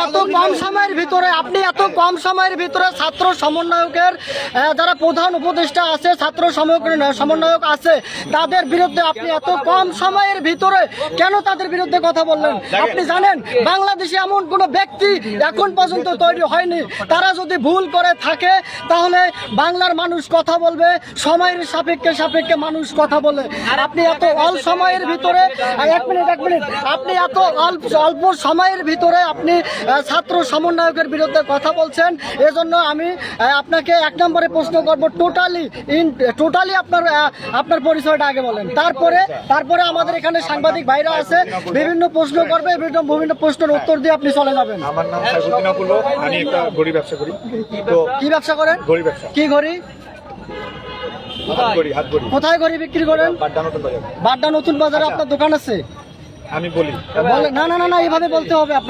এত কম সময়ের ভিতরে ছাত্র সমন্বয়কের যারা প্রধান উপদেষ্টা আছে, ছাত্র সমন্বয়ক আছে, তাদের বিরুদ্ধে আপনি এত কম সময়ের ভিতরে কেন তাদের বিরুদ্ধে কথা বললেন? আপনি জানেন বাংলাদেশে এমন কোনো ব্যক্তি এখন পর্যন্ত তৈরি হয়নি, তারা যদি ভুল করে থাকে তাহলে বাংলার মানুষ কথা বলবে, সময়ের সাপেক্ষে মানুষ কথা বলে। আপনি এত অল্প সময়ের ভিতরে এক মিনিট আপনি এত অল্প সময়ের ভিতরে আপনি ছাত্র সমন্বয়কের বিরুদ্ধে কথা বলছেন। এজন্য আমি আপনাকে এক নম্বরে প্রশ্ন করবো, টোটালি আপনার পরিচয়টা আগে বলেন, তারপরে আমাদের এখানে সাংবাদিক ভাইরা আছে, বিভিন্ন প্রশ্ন করবে, বিভিন্ন প্রশ্নের উত্তর দিয়ে আপনি চলে যাবেন। আমার নাম সাইফুদ্দিন আবুল, আমি একটা ঘড়ি ব্যবসা করি। তো কি ব্যবসা করেন? ঘড়ি ব্যবসা। কি ঘড়ি? হাত ঘড়ি। কোথায় ঘড়ি বিক্রি করেন? বাড্ডা নতুন বাজার। আপনার দোকান আছে? আমি বলি না, এইভাবে বলতে হবে আপনার।